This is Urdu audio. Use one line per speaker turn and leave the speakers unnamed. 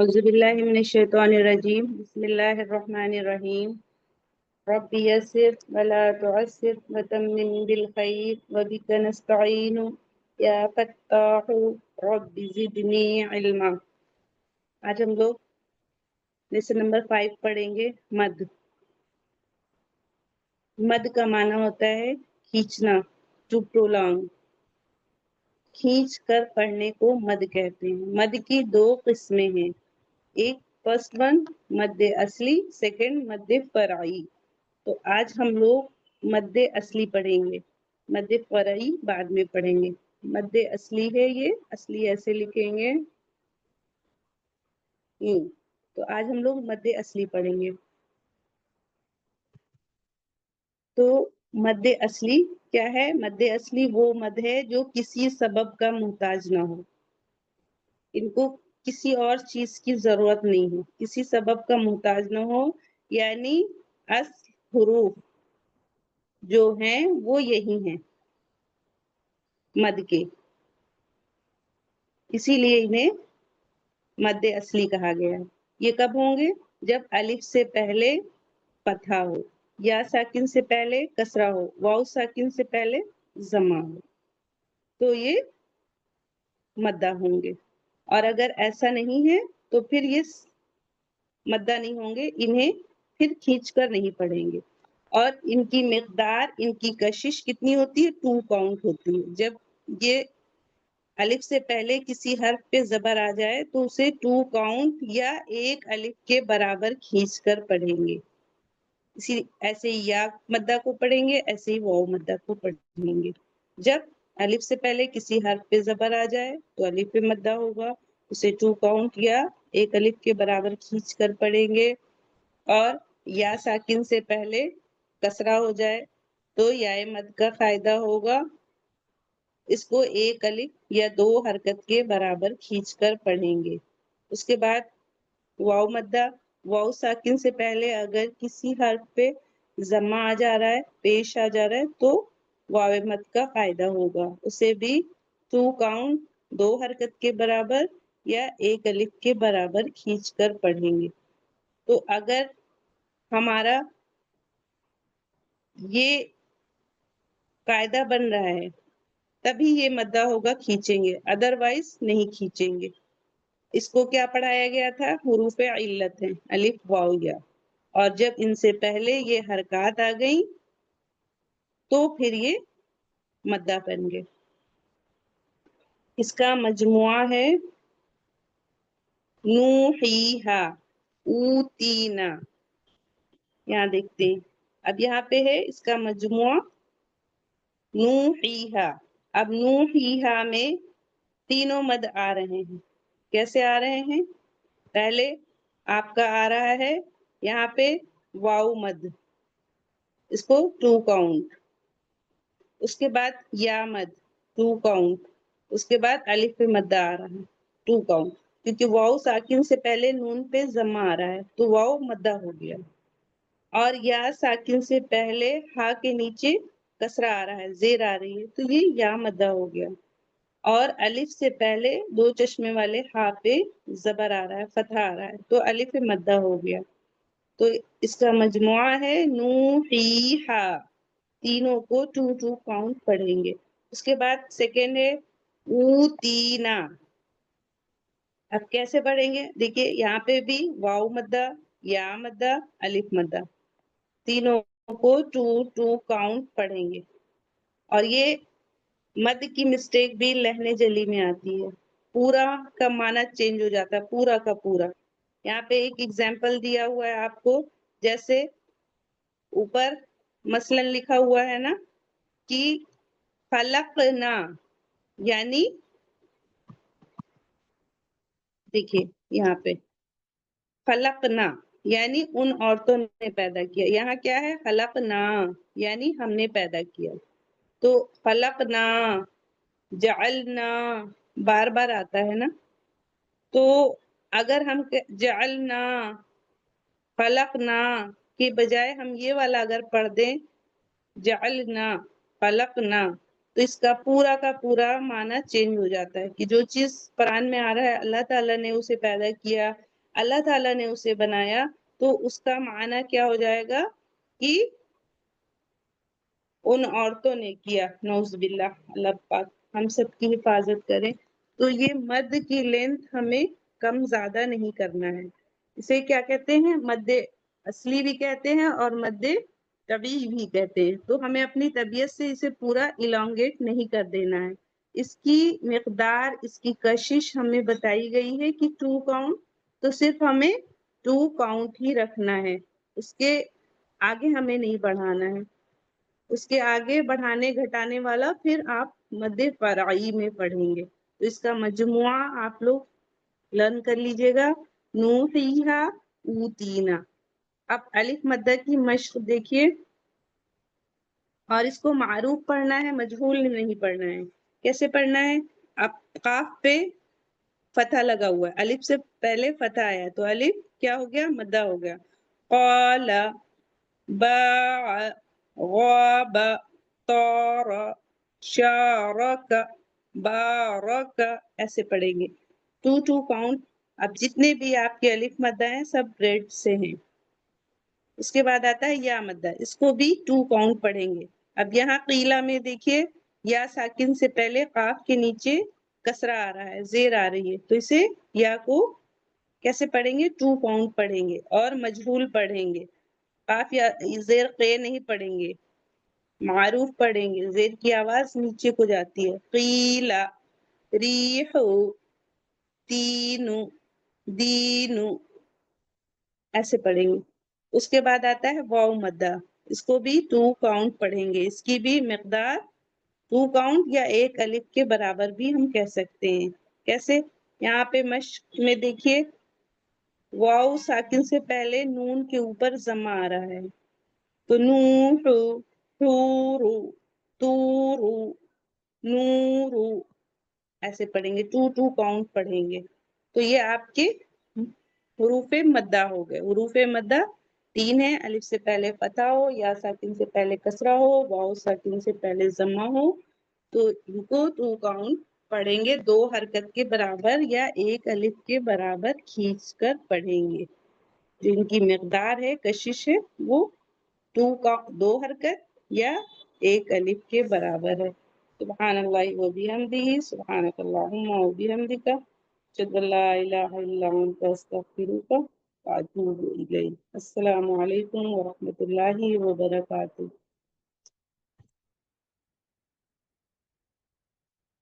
أعوذ بالله من الشيطان الرجيم بسم الله الرحمن الرحيم رب يسر ولا تعسر وتمم بالخير وبك نستعين يا فتاح رب زدني علما۔ آج ہم لوگ لیسن نمبر 5 پڑھیں گے مد۔ مد کا معنی ہوتا ہے کھینچنا، ٹو پرولونگ۔ کھینچ کر پڑھنے کو مد کہتے ہیں۔ مد کی دو قسمیں ہیں، ایک فرسٹ ون مد اصلی، سیکنڈ مد فرعی۔ تو آج ہم لوگ مد اصلی پڑھیں گے، مد فرعی بعد میں پڑھیں گے۔ مد اصلی ہے، یہ اصلی ایسے لکھیں گے یوں۔ تو آج ہم لوگ مد اصلی پڑھیں گے۔ تو مد اصلی کیا ہے؟ مد اصلی وہ مد ہے جو کسی سبب کا محتاج نہ ہو، ان کو کسی اور چیز کی ضرورت نہیں ہو، کسی سبب کا محتاج نہ ہو، یعنی اصل حروف جو ہیں وہ یہی ہیں مد کے، اسی لیے انہیں مد اصلی کہا گیا ہے۔ یہ کب ہوں گے؟ جب الف سے پہلے فتحہ ہو، یا ساکن سے پہلے کسرہ ہو، واؤ ساکن سے پہلے ضمہ ہو، تو یہ مدہ ہوں گے۔ اور اگر ایسا نہیں ہے تو پھر یہ مدہ نہیں ہوں گے، انہیں پھر کھینچ کر نہیں پڑھیں گے۔ اور ان کی مقدار، ان کی کشش کتنی ہوتی ہے؟ 2 کاؤنٹ ہوتی ہے۔ جب یہ الف سے پہلے کسی حرف پہ زبر آ جائے تو اسے 2 کاؤنٹ یا 1 الف کے برابر کھینچ کر پڑھیں گے۔ ایسے ہی یا مدہ کو پڑھیں گے، ایسے ہی واؤ مدہ کو پڑھیں گے۔ جب الف سے پہلے کسی حرف پہ زبر آ جائے تو الف پہ مدہ ہوگا، اسے 2 کاؤنٹ یا 1 الف کے برابر کھینچ کر پڑھیں گے۔ اور یا ساکن سے پہلے کسرہ ہو جائے تو یا مد کا فائدہ ہوگا، اس کو 1 الف یا 2 حرکت کے برابر کھینچ کر پڑھیں گے۔ اس کے بعد واؤ مدہ، واؤ ساکن سے پہلے اگر کسی حرف پہ ضمہ آ جا رہا ہے، پیش آ جا رہا ہے، تو واو مد کا فائدہ ہوگا، اسے بھی 2 کاؤنٹ 2 حرکت کے برابر یا 1 الف کے برابر کھینچ کر پڑھیں گے۔ تو اگر ہمارا یہ قاعدہ بن رہا ہے تبھی یہ مدہ ہوگا، کھینچیں گے، ادروائز نہیں کھینچیں گے۔ اس کو کیا پڑھایا گیا تھا؟ حروف علت ہیں، الف واو یا، اور جب ان سے پہلے یہ حرکات آ گئیں تو پھر یہ مدہ بن گئے۔ اس کا مجموعہ ہے نوحیہا، اوتینا۔ یہاں دیکھتے ہیں، اب یہاں پہ ہے اس کا مجموعہ نوحیہا۔ اب نوحیہا میں تینوں مد آ رہے ہیں۔ کیسے آ رہے ہیں؟ پہلے آپ کا آ رہا ہے یہاں پہ واؤ مد، اس کو 2 کاؤنٹ، اس کے بعد یا مد 2 کاؤنٹ، اس کے بعد الف پہ مد آ رہا ہے 2 کاؤنٹ، کیونکہ واؤ ساکن سے پہلے نون پہ ضمہ آ رہا ہے تو واؤ مدہ ہو گیا۔ اور یا ساکن سے پہلے ہا کے نیچے کسرہ آ رہا ہے، زیر آ رہی ہے، تو یہ یا مدہ ہو گیا۔ اور الف سے پہلے 2 چشمے والے ہا پہ زبر آ رہا ہے، فتح آ رہا ہے، تو الف مدہ ہو گیا۔ تو اس کا مجموعہ ہے نوحیہا، تینوں کو 2 کاؤنٹ پڑھیں گے۔ اس کے بعد سیکنڈ ہے اوتینا۔ اب کیسے پڑھیں گے؟ دیکھیے یہاں پہ بھی واؤ مدہ، یا مدہ، الف مدہ، تینوں کو 2 کاؤنٹ پڑھیں گے۔ اور یہ مد کی مسٹیک بھی لہنے جلی میں آتی ہے، پورا کا معنی چینج ہو جاتا ہے، پورا کا پورا۔ یہاں پہ ایک ایگزامپل دیا ہوا ہے آپ کو، جیسے اوپر مثلاً لکھا ہوا ہے نا کہ خلقنا، یعنی دیکھیے یہاں پہ خلقنا یعنی ان عورتوں نے پیدا کیا، یہاں کیا ہے؟ خلقنا یعنی ہم نے پیدا کیا۔ تو خلقنا، جعلنا بار بار آتا ہے نا، تو اگر ہم جعلنا خلقنا کے بجائے ہم یہ والا اگر پڑھ دیں جعلنا خلقنا، تو اس کا پورا معنی چینج ہو جاتا ہے کہ جو چیز قرآن میں آ رہا ہے اللہ تعالیٰ نے اسے پیدا کیا، اللہ تعالیٰ نے اسے بنایا تو اس کا معنی کیا ہو جائے گا کہ ان عورتوں نے کیا، نعوذ باللہ، اللہ پاک ہم سب کی حفاظت کریں۔ تو یہ مد کی لینتھ ہمیں کم زیادہ نہیں کرنا ہے، اسے کیا کہتے ہیں، مد اصلی بھی کہتے ہیں اور مد طبیعی بھی کہتے ہیں۔ تو ہمیں اپنی طبیعت سے اسے پورا الانگیٹ نہیں کر دینا ہے، اس کی مقدار، اس کی کشش ہمیں بتائی گئی ہے کہ 2 کاؤنٹ، تو صرف ہمیں 2 کاؤنٹ ہی رکھنا ہے، اس کے آگے ہمیں نہیں بڑھانا ہے۔ اس کے آگے بڑھانے گھٹانے والا پھر آپ مد فرعی میں پڑھیں گے، تو اس کا مجموعہ آپ لوگ لرن کر لیجئے گا، نوحیہا اوتینا۔ اب الف مدہ کی مشق دیکھیے، اور اس کو معروف پڑھنا ہے، مجہول نہیں پڑھنا ہے۔ کیسے پڑھنا ہے؟ اب قاف پہ فتح لگا ہوا ہے، الف سے پہلے فتح آیا تو الف کیا ہو گیا؟ مدہ ہو گیا۔ قال، باع، غاب، طار، شارک، بارک، ایسے پڑھیں گے، 2 کاؤنٹ۔ اب جتنے بھی آپ کے الف مدہ ہیں سب ریڈ سے ہیں۔ اس کے بعد آتا ہے یا مدہ، اس کو بھی 2 کاؤنٹ پڑھیں گے۔ اب یہاں قیلہ میں دیکھیے، یا ساکن سے پہلے قاف کے نیچے کسرہ آ رہا ہے، زیر آ رہی ہے، تو اسے یا کو کیسے پڑھیں گے؟ 2 کاؤنٹ پڑھیں گے، اور مجہول پڑھیں گے، قاف یا زیر قے نہیں پڑھیں گے، معروف پڑھیں گے، زیر کی آواز نیچے کو جاتی ہے۔ قیلہ، ریح، تین، دین، ایسے پڑھیں گے۔ اس کے بعد آتا ہے واو مدہ، اس کو بھی 2 کاؤنٹ پڑھیں گے، اس کی بھی مقدار 2 کاؤنٹ یا 1 الف کے برابر بھی ہم کہہ سکتے ہیں۔ کیسے؟ یہاں پہ مشق میں دیکھیے، واو ساکن سے پہلے نون کے اوپر ضمہ آ رہا ہے، تو نوح، حور، تور، نور، ایسے پڑھیں گے، 2 کاؤنٹ پڑھیں گے۔ تو یہ آپ کے حروف مدہ ہو گئے۔ حروف مدہ 3 ہیں، الف سے پہلے فتح ہو، یا ساکن سے پہلے کسرہ ہو، واو ساکن سے پہلے ضمہ ہو، تو ان کو 2 کاؤنٹ پڑھیں گے، 2 حرکت کے برابر یا 1 الف کے برابر کھینچ کر پڑھیں گے۔ جن کی مقدار ہے، کشش ہے، وہ 2 حرکت یا 1 الف کے برابر ہے۔ سبحان اللہ و بحمدہ، سبحانک اللہم و بحمدک، اشہد ان لا الہ الا انت، استغفرک و اتوب الیک۔ السلام علیکم ورحمۃ اللہ وبرکاتہ۔